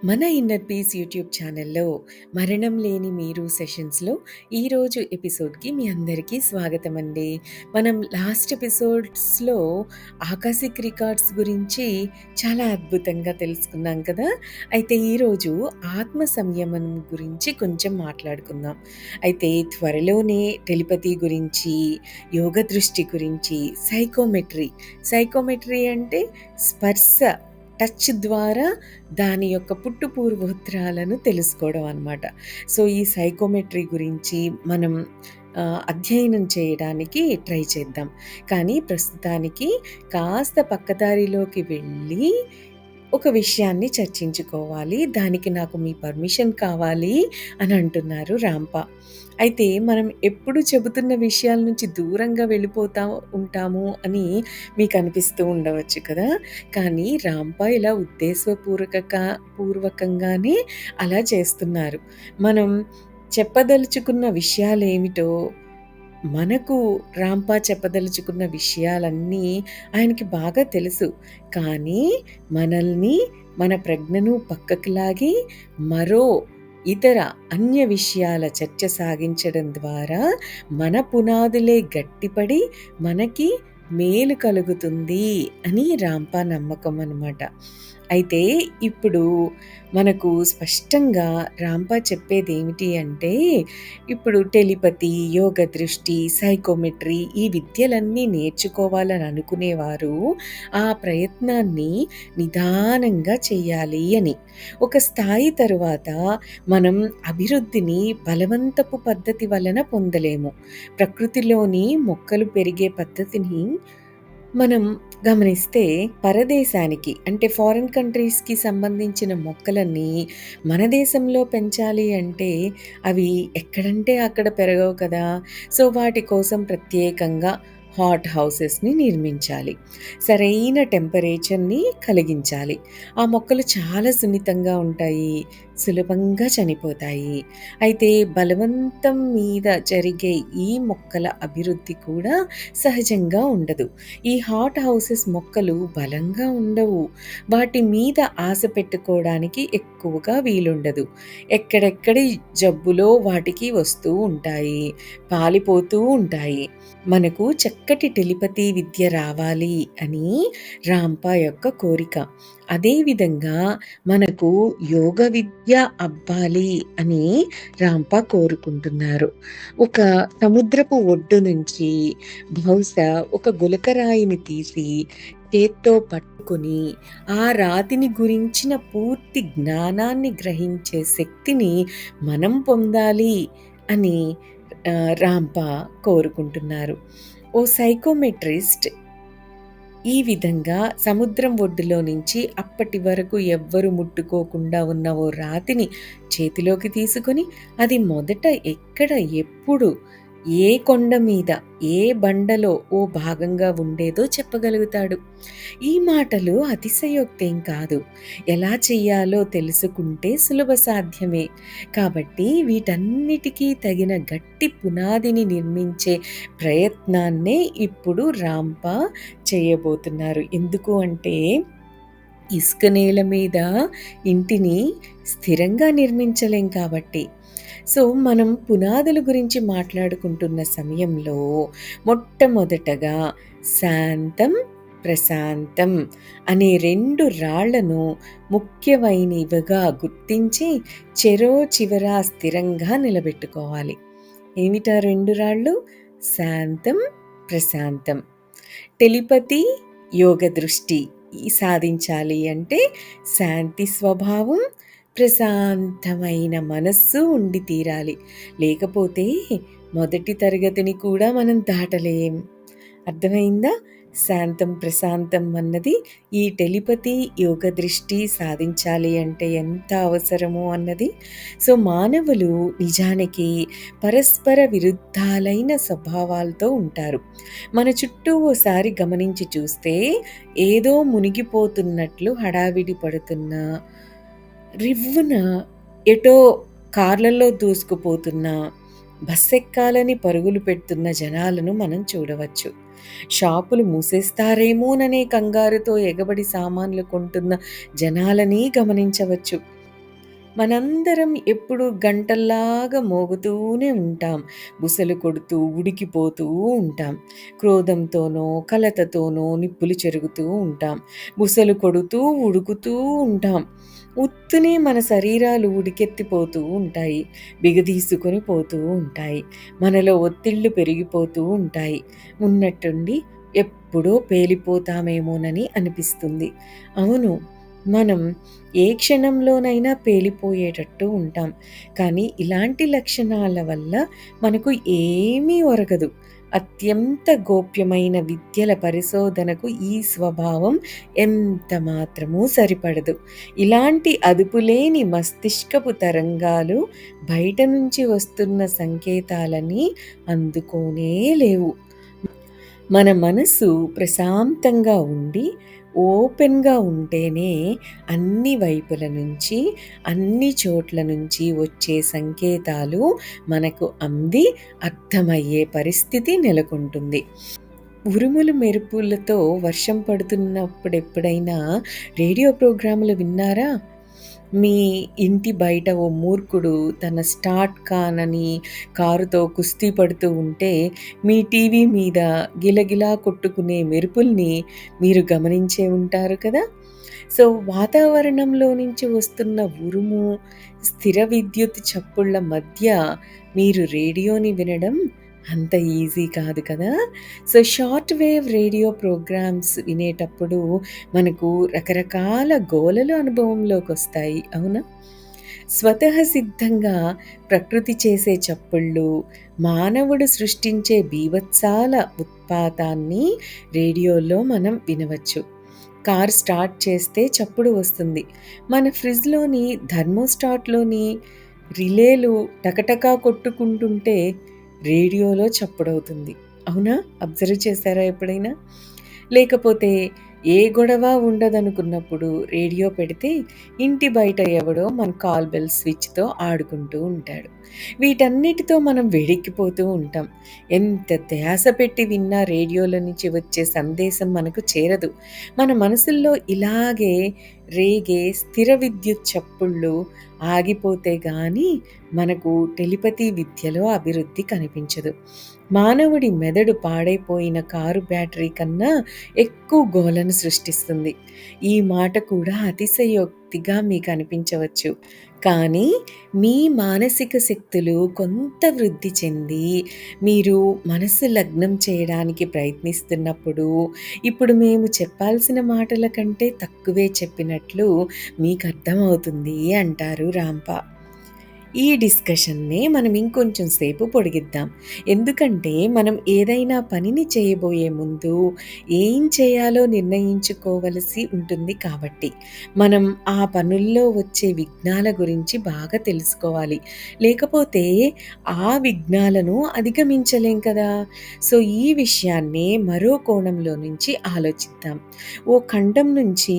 మన inner peace YouTube ఛానల్లో మరణం లేని మీరు సెషన్స్లో ఈరోజు ఎపిసోడ్కి మీ అందరికీ స్వాగతం అండి. మనం లాస్ట్ ఎపిసోడ్స్లో ఆకాశిక్ రికార్డ్స్ గురించి చాలా అద్భుతంగా తెలుసుకున్నాం కదా. అయితే ఈరోజు ఆత్మ సంయమనం గురించి కొంచెం మాట్లాడుకుందాం. అయితే త్వరలోనే టెలిపతి గురించి, యోగ దృష్టి గురించి, సైకోమెట్రీ అంటే స్పర్శ, టచ్ ద్వారా దాని యొక్క పూర్వోత్తరాలను తెలుసుకోవడం అనమాట. సో, ఈ సైకోమెట్రీ గురించి మనం అధ్యయనం చేయడానికి ట్రై చేద్దాం. కానీ ప్రస్తుతానికి కాస్త పక్కదారిలోకి వెళ్ళి ఒక విషయాన్ని చర్చించుకోవాలి. దానికి నాకు మీ పర్మిషన్ కావాలి అని అంటున్నారు రాంప. అయితే మనం ఎప్పుడు చెబుతున్న విషయాల నుంచి దూరంగా వెళ్ళిపోతా ఉంటాము అని మీకు అనిపిస్తూ ఉండవచ్చు కదా. కానీ రాంప ఇలా పూర్వకంగానే అలా చేస్తున్నారు. మనం చెప్పదలుచుకున్న విషయాలేమిటో, మనకు రాంప చెప్పదలుచుకున్న విషయాలన్నీ ఆయనకి బాగా తెలుసు. కానీ మనల్ని, మన ప్రజ్ఞను పక్కకి లాగి మరో ఇతర అన్య విషయాల చర్చ సాగించడం ద్వారా మన పునాదులే గట్టిపడి మనకి మేలు కలుగుతుంది అని రాంప నమ్మకం అన్నమాట. అయితే ఇప్పుడు మనకు స్పష్టంగా రాంప చెప్పేదేమిటి అంటే, ఇప్పుడు టెలిపతి, యోగ దృష్టి, సైకోమెట్రీ ఈ విద్యలన్నీ నేర్చుకోవాలని అనుకునేవారు ఆ ప్రయత్నాన్ని నిదానంగా చెయ్యాలి అని. ఒక స్థాయి తరువాత మనం అభివృద్ధిని బలవంతపు పద్ధతి వలన పొందలేము. ప్రకృతిలోని మొక్కలు పెరిగే పద్ధతిని మనం గమనిస్తే పరదేశానికి అంటే ఫారిన్ కంట్రీస్‌కి సంబంధించిన మొక్కలన్నీ మన దేశంలో పెంచాలి అంటే అవి ఎక్కడంటే అక్కడ పెరగవు కదా. సో, వాటి కోసం ప్రత్యేకంగా హాట్ హౌసెస్‌ని నిర్మించాలి. సరైన టెంపరేచర్‌ని కలిగించాలి. ఆ మొక్కలు చాలా సున్నితంగా ఉంటాయి. సులభంగా చనిపోతాయి. అయితే బలవంతం మీద జరిగే ఈ మొక్కల అభివృద్ధి కూడా సహజంగా ఉండదు. ఈ హాట్ హౌసెస్ మొక్కలు బలంగా ఉండవు. వాటి మీద ఆశ పెట్టుకోవడానికి ఎక్కువగా వీలుండదు. ఎక్కడెక్కడి జబ్బులో వాటికి వస్తూ ఉంటాయి, పాలిపోతూ ఉంటాయి. మనకు చక్కటి టెలిపతి విద్య రావాలి అని రాంప యొక్క కోరిక. అదేవిధంగా మనకు యోగ విద్య అవ్వాలి అని రాంప కోరుకుంటున్నారు. ఒక సముద్రపు ఒడ్డు నుంచి బహుశా ఒక గులకరాయిని తీసి చేత్తో పట్టుకొని ఆ రాతిని గురించిన పూర్తి జ్ఞానాన్ని గ్రహించే శక్తిని మనం పొందాలి అని రాంప కోరుకుంటున్నారు. ఓ సైకోమెట్రిస్ట్ ఈ విధంగా సముద్రం ఒడ్డులో నుంచి అప్పటి వరకు ఎవ్వరు ముట్టుకోకుండా ఉన్న ఓ రాతిని చేతిలోకి తీసుకొని అది మొదట ఎక్కడ, ఎప్పుడు, ఏ కొండ మీద, ఏ బండలో ఓ భాగంగా ఉండేదో చెప్పగలుగుతాడు. ఈ మాటలు అతిశయోక్తేం కాదు. ఎలా చెయ్యాలో తెలుసుకుంటే సులభ సాధ్యమే. కాబట్టి వీటన్నిటికీ తగిన గట్టి పునాదిని నిర్మించే ప్రయత్నాన్నే ఇప్పుడు రాంప చేయబోతున్నారు. ఎందుకు అంటే ఇసుక నేల మీద ఇంటిని స్థిరంగా నిర్మించలేం కాబట్టి. సో, మనం పునాదుల గురించి మాట్లాడుకుంటున్న సమయంలో మొట్టమొదటగా శాంతం, ప్రశాంతం అనే 2 రాళ్లను ముఖ్యమైనవిగా గుర్తించి చెరో చివర స్థిరంగా నిలబెట్టుకోవాలి. ఏమిటా 2 రాళ్ళు? శాంతం, ప్రశాంతం. టెలిపతి, యోగ దృష్టి సాధించాలి అంటే శాంతి స్వభావం, ప్రశాంతమైన మనస్సు ఉండి తీరాలి. లేకపోతే మొదటి తరగతిని కూడా మనం దాటలేం. అర్థమైందా? శాంతం, ప్రశాంతం అన్నది ఈ టెలిపతి, యోగ దృష్టి సాధించాలి అంటే ఎంత అవసరమో అన్నది. సో, మానవులు నిజానికి పరస్పర విరుద్ధాలైన స్వభావాలతో ఉంటారు. మన చుట్టూ ఓసారి గమనించి చూస్తే ఏదో మునిగిపోతున్నట్లు హడావిడి పడుతున్న, రివ్వున ఎటో కార్లలో దూసుకుపోతున్న, బస్సెక్కాలని పరుగులు పెడుతున్న జనాలను మనం చూడవచ్చు. షాపులు మూసేస్తారేమోననే కంగారుతో ఎగబడి సామాన్లు కొంటున్న జనాలని గమనించవచ్చు. మనందరం ఎప్పుడు గంటల్లాగా మోగుతూనే ఉంటాం. బుసలు కొడుతూ, ఉడికిపోతూ ఉంటాం. క్రోధంతోనో, కలతతోనో నిప్పులు చెరుగుతూ ఉంటాం. బుసలు కొడుతూ, ఉడుకుతూ ఉంటాం. ఉత్తునే మన శరీరాలు ఉడికెత్తిపోతూ ఉంటాయి. బిగదీసుకొని పోతూ ఉంటాయి. మనలో ఒత్తిళ్ళు పెరిగిపోతూ ఉంటాయి. ఉన్నట్టుండి ఎప్పుడో పేలిపోతామేమోనని అనిపిస్తుంది. అవును. మనం ఏ క్షణంలోనైనా పేలిపోయేటట్టు ఉంటాం. కానీ ఇలాంటి లక్షణాల వల్ల మనకు ఏమీ ఒరగదు. అత్యంత గోప్యమైన విద్యల పరిశోధనకు ఈ స్వభావం ఎంత మాత్రమూ సరిపడదు. ఇలాంటి అదుపులేని మస్తిష్కపు తరంగాలు బయట నుంచి వస్తున్న సంకేతాలని అందుకోనే లేవు. మన మనసు ప్రశాంతంగా ఉండి, ఓపెన్‌గా ఉంటేనే అన్ని వైపుల నుంచి, అన్ని చోట్ల నుంచి వచ్చే సంకేతాలు మనకు అంది అర్థమయ్యే పరిస్థితి నెలకొంటుంది. ఉరుములు, మెరుపులతో వర్షం పడుతున్నప్పుడెప్పుడైనా రేడియో ప్రోగ్రాములు విన్నారా? మీ ఇంటి బయట ఓ మూర్ఖుడు తన స్టార్ట్ కానని కారుతో కుస్తీ పడుతూ ఉంటే, మీ టీవీ మీద గిలగిలా కొట్టుకునే మెరుపుల్ని మీరు గమనించే ఉంటారు కదా! సో, వాతావరణంలో నుంచి వస్తున్న ఉరుము, స్థిర విద్యుత్ చప్పుళ్ళ మధ్య మీరు రేడియోని వినడం అంత ఈజీ కాదు కదా! So, short wave radio programmes వినేటప్పుడు మనకు రకరకాల గోలలు అనుభవంలోకొస్తాయి. అవునా? స్వతఃసిద్ధంగా ప్రకృతి చేసే చప్పుళ్ళు, మానవుడు సృష్టించే బీభత్సాల ఉత్పాతాన్ని రేడియోలో మనం వినవచ్చు. కార్ స్టార్ట్ చేస్తే చప్పుడు వస్తుంది. మన ఫ్రిడ్జ్‌లోని థర్మోస్టాట్‌లోని రిలేలు టకటకా కొట్టుకుంటుంటే రేడియోలో చప్పుడవుతుంది. అవునా? అబ్జర్వ్ చేశారా ఎప్పుడైనా? లేకపోతే ఏ గొడవ ఉండదనుకున్నప్పుడు రేడియో పెడితే ఇంటి బయట ఎవడో మన కాల్ బెల్ స్విచ్‌తో ఆడుకుంటూ ఉంటాడు. వీటన్నిటితో మనం వేడెక్కిపోతూ ఉంటాం. ఎంత ధ్యాస పెట్టి విన్నా రేడియోలో నుంచి వచ్చే సందేశం మనకు చేరదు. మన మనసుల్లో ఇలాగే రేగే స్థిర విద్యుత్ చప్పుళ్ళు ఆగిపోతే గానీ మనకు టెలిపతి విద్యలో అభివృద్ధి కనిపించదు. మానవుడి మెదడు పాడైపోయిన కారు బ్యాటరీ కన్నా ఎక్కువ గోలను సృష్టిస్తుంది. ఈ మాట కూడా అతిశయోక్తిగా మీకు అనిపించవచ్చు. కానీ మీ మానసిక శక్తులు కొంత వృద్ధి చెంది మీరు మనసు లగ్నం చేయడానికి ప్రయత్నిస్తున్నప్పుడు ఇప్పుడు మేము చెప్పాల్సిన మాటల కంటే తక్కువే చెప్పినట్లు మీకు అర్థమవుతుంది అంటారు రాంప. ఈ డిస్కషన్‌ని మనం ఇంకొంచెం సేపు పొడిగిద్దాం. ఎందుకంటే, మనం ఏదైనా పనిని చేయబోయే ముందు ఏం చేయాలో నిర్ణయించుకోవలసి ఉంటుంది కాబట్టి. మనం ఆ పనుల్లో వచ్చే విఘ్నాల గురించి బాగా తెలుసుకోవాలి. లేకపోతే ఆ విఘ్నాలను అధిగమించలేం కదా! సో, ఈ విషయాన్ని మరో కోణంలో నుంచి ఆలోచిద్దాం. ఓ ఖండం నుంచి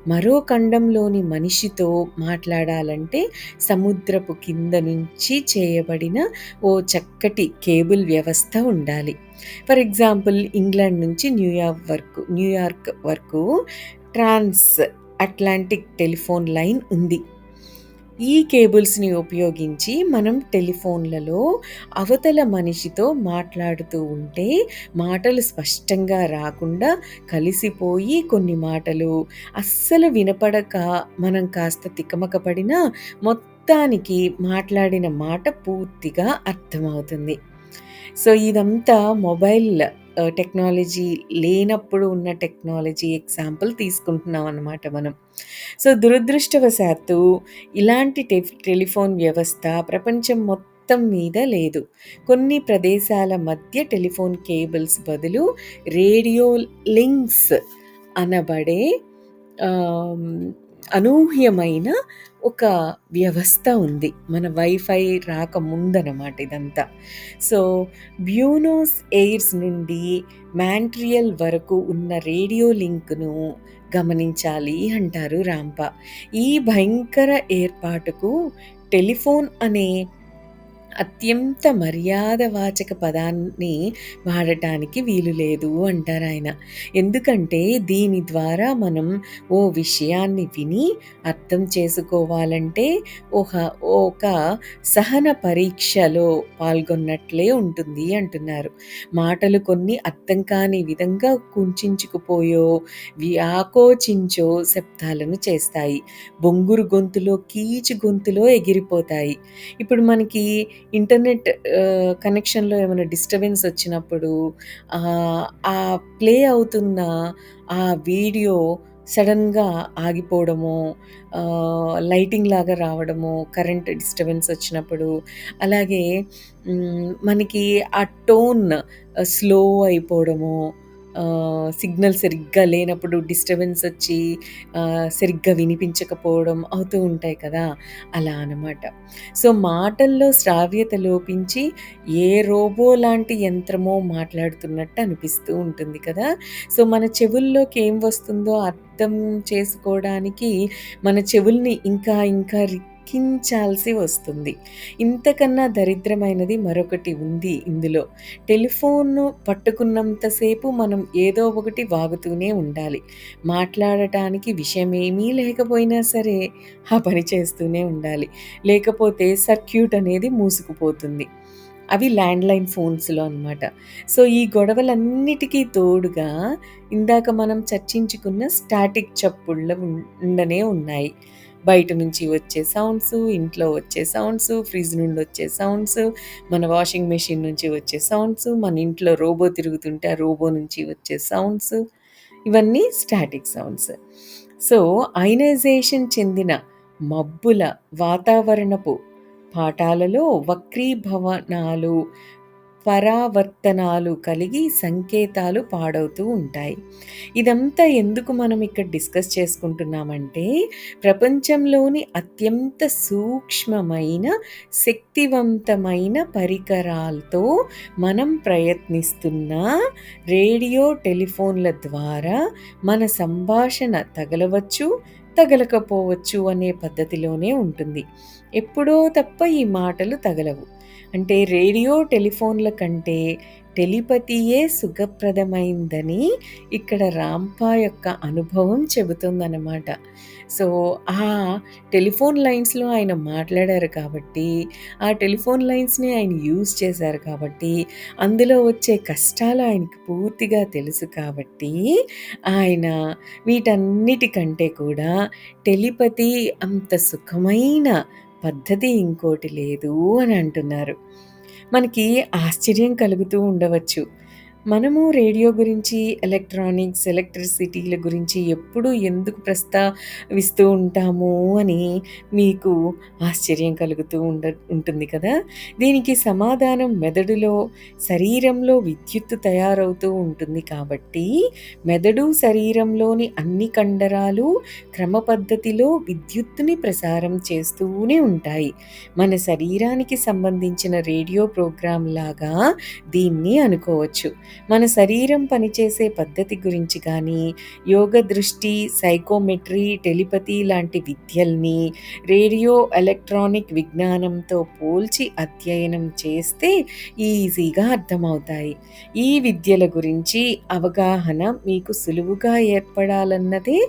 మరో ఖండంలోని మనిషితో మాట్లాడాలంటే సముద్రపు కింద నుంచి చేయబడిన ఓ చక్కటి కేబుల్ వ్యవస్థ ఉండాలి. ఫర్ ఎగ్జాంపుల్ ఇంగ్లాండ్ నుంచి న్యూయార్క్ వరకు ట్రాన్స్ అట్లాంటిక్ టెలిఫోన్ లైన్ ఉంది. ఈ కేబుల్స్‌ని ఉపయోగించి మనం టెలిఫోన్‌లలో అవతల మనిషితో మాట్లాడుతూ ఉంటే మాటలు స్పష్టంగా రాకుండా కలిసిపోయి కొన్ని మాటలు అస్సలు వినపడక మనం కాస్త తికమక పడినా మొత్తానికి మాట్లాడిన మాట పూర్తిగా అర్థమవుతుంది. సో, ఇదంతా మొబైల్ టెక్నాలజీ లేనప్పుడు ఉన్న టెక్నాలజీ ఎగ్జాంపుల్ తీసుకుంటున్నామనమాట మనం. సో, దురదృష్టవశాత్తు ఇలాంటి టెలిఫోన్ వ్యవస్థ ప్రపంచం మొత్తం మీద లేదు. కొన్ని ప్రదేశాల మధ్య టెలిఫోన్ కేబుల్స్ బదులు రేడియో లింక్స్ అనబడే ఆహ్, అనూహ్యమైన ఒక వ్యవస్థ ఉంది. మన వైఫై రాకముందనమాట ఇదంతా. సో, బ్యూనోస్ ఎయిర్స్ నుండి మాంట్రియల్ వరకు ఉన్న రేడియో లింక్‌ను గమనించాలి అంటారు రాంప. ఈ భయంకర ఏర్పాటుకు టెలిఫోన్ అనే అత్యంత మర్యాదవాచక పదాన్ని వాడటానికి వీలు లేదు అంటారాయన. ఎందుకంటే దీని ద్వారా మనం ఓ విషయాన్ని విని అర్థం చేసుకోవాలంటే ఒక ఒక సహన పరీక్షలో పాల్గొన్నట్లే ఉంటుంది అంటున్నారు. మాటలు కొన్ని అర్థం కాని విధంగా కుంచించుకుపోయో, వ్యాకోచించో శబ్దాలను చేస్తాయి. బొంగురు గొంతులో, కీచు గొంతులో ఎగిరిపోతాయి. ఇప్పుడు మనకి ఇంటర్నెట్ కనెక్షన్‌లో ఏమైనా డిస్టర్బెన్స్ వచ్చినప్పుడు ఆ ప్లే అవుతున్న ఆ వీడియో సడెన్‌గా ఆగిపోవడము, లైటింగ్‌లాగా రావడము, కరెంట్ డిస్టర్బెన్స్ వచ్చినప్పుడు, అలాగే మనకి ఆ టోన్ స్లో అయిపోవడము, సిగ్నల్ సరిగ్గా లేనప్పుడు డిస్టర్బెన్స్ వచ్చి సరిగ్గా వినిపించకపోవడం అవుతూ ఉంటాయి కదా! అలా అనమాట. సో, మాటల్లో శ్రావ్యత లోపించి ఏ రోబో లాంటి యంత్రమో మాట్లాడుతున్నట్టు అనిపిస్తూ ఉంటుంది కదా! సో, మన చెవుల్లోకి ఏం వస్తుందో అర్థం చేసుకోవడానికి మన చెవుల్ని ఇంకా ఇంకా రిక్కించాల్సి వస్తుంది. ఇంతకన్నా దరిద్రమైనది మరొకటి ఉంది ఇందులో. టెలిఫోన్‌ను పట్టుకున్నంత సేపు మనం ఏదో ఒకటి వాగుతూనే ఉండాలి. మాట్లాడటానికి విషయమేమీ లేకపోయినా సరే ఆ పని చేస్తూనే ఉండాలి. లేకపోతే సర్క్యూట్ అనేది మూసుకుపోతుంది. అవి ల్యాండ్‌లైన్ ఫోన్స్‌లో అనమాట. సో, ఈ గొడవలన్నిటికీ తోడుగా ఇందాక మనం చర్చించుకున్న స్టాటిక్ చప్పుళ్ళు ఉండనే ఉన్నాయి. బయట నుంచి వచ్చే సౌండ్సు, ఇంట్లో వచ్చే సౌండ్సు, ఫ్రిడ్జ్ నుండి వచ్చే సౌండ్సు, మన వాషింగ్ మెషిన్ నుంచి వచ్చే సౌండ్సు, మన ఇంట్లో రోబో తిరుగుతుంటే ఆ రోబో నుంచి వచ్చే సౌండ్సు, ఇవన్నీ స్టాటిక్ సౌండ్స్. సో, అయనైజేషన్ చెందిన మబ్బుల వాతావరణపు పాఠాలలో వక్రీభవనాలు, పరావర్తనాలు కలిగి సంకేతాలు పాడవుతూ ఉంటాయి. ఇదంతా ఎందుకు మనం ఇక్కడ డిస్కస్ చేసుకుంటున్నామంటే, ప్రపంచంలోని అత్యంత సూక్ష్మమైన, శక్తివంతమైన పరికరాలతో మనం ప్రయత్నిస్తున్న రేడియో, టెలిఫోన్ల ద్వారా మన సంభాషణ తగలవచ్చు, తగలకపోవచ్చు అనే పద్ధతిలోనే ఉంటుంది. ఎప్పుడో తప్ప ఈ మాటలు తగలవు. అంటే రేడియో, టెలిఫోన్ల కంటే టెలిపతియే సుఖప్రదమైందని ఇక్కడ రాంపా యొక్క అనుభవం చెబుతుందనమాట. సో, ఆ టెలిఫోన్ లైన్స్‌లో ఆయన మాట్లాడారు కాబట్టి, ఆ టెలిఫోన్ లైన్స్‌ని ఆయన యూజ్ చేశారు కాబట్టి, అందులో వచ్చే కష్టాలు ఆయనకి పూర్తిగా తెలుసు కాబట్టి, ఆయన వీటన్నిటికంటే కూడా టెలిపతి అంత సుఖమైన పద్ధతి ఇంకోటి లేదు అని అంటున్నారు. మనకి ఆశ్చర్యం కలుగుతూ ఉండవచ్చు. మనము రేడియో గురించి, ఎలక్ట్రానిక్స్, ఎలక్ట్రిసిటీల గురించి ఎప్పుడు ఎందుకు ప్రస్తావిస్తూ ఉంటాము అని మీకు ఆశ్చర్యం కలుగుతూ ఉంటుంది కదా! దీనికి సమాధానం మెదడులో, శరీరంలో విద్యుత్తు తయారవుతూ ఉంటుంది కాబట్టి, మెదడు, శరీరంలోని అన్ని కండరాలు క్రమ పద్ధతిలో విద్యుత్తుని ప్రసారం చేస్తూనే ఉంటాయి. మన శరీరానికి సంబంధించిన రేడియో ప్రోగ్రామ్ లాగా దీన్ని అనుకోవచ్చు. మన శరీరం పనిచేసే పద్ధతి గురించి కానీ, యోగ దృష్టి, సైకోమెట్రీ, టెలిపతి లాంటి విద్యల్ని రేడియో, ఎలక్ట్రానిక్ విజ్ఞానంతో పోల్చి అధ్యయనం చేస్తే ఈజీగా అర్థమవుతాయి. ఈ విద్యల గురించి అవగాహన మీకు సులువుగా ఏర్పడాలన్నదే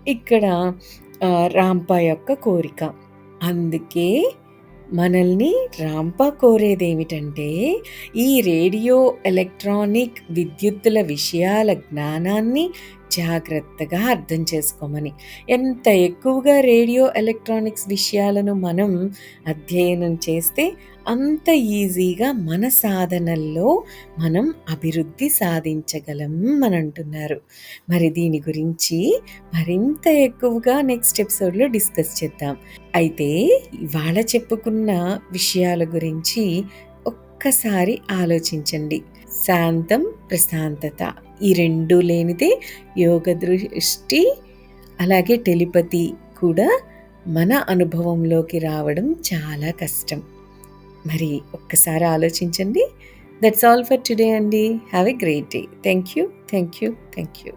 ఇక్కడ రాంప యొక్క కోరిక. అందుకే మనల్ని రాంప కోరేదేమిటంటే, ఈ రేడియో, ఎలక్ట్రానిక్, విద్యుత్తుల విషయాల జ్ఞానాన్ని జాగ్రత్తగా అర్థం చేసుకోమని. ఎంత ఎక్కువగా రేడియో, ఎలక్ట్రానిక్స్ విషయాలను మనం అధ్యయనం చేస్తే, అంత ఈజీగా మన సాధనల్లో మనం అభివృద్ధి సాధించగలం అని అంటున్నారు. మరి దీని గురించి మరింత ఎక్కువగా నెక్స్ట్ ఎపిసోడ్‌లో డిస్కస్ చేద్దాం. అయితే ఇవాళ చెప్పుకున్న విషయాల గురించి ఒక్కసారి ఆలోచించండి. శాంతం, ప్రశాంతత ఈ 2 లేనిదే యోగ దృష్టి, అలాగే టెలిపతి కూడా మన అనుభవంలోకి రావడం చాలా కష్టం. మరి ఒక్కసారి ఆలోచించండి. దట్స్ ఆల్ ఫర్ టుడే అండి. Have a great day. Thank you. Thank you. Thank you.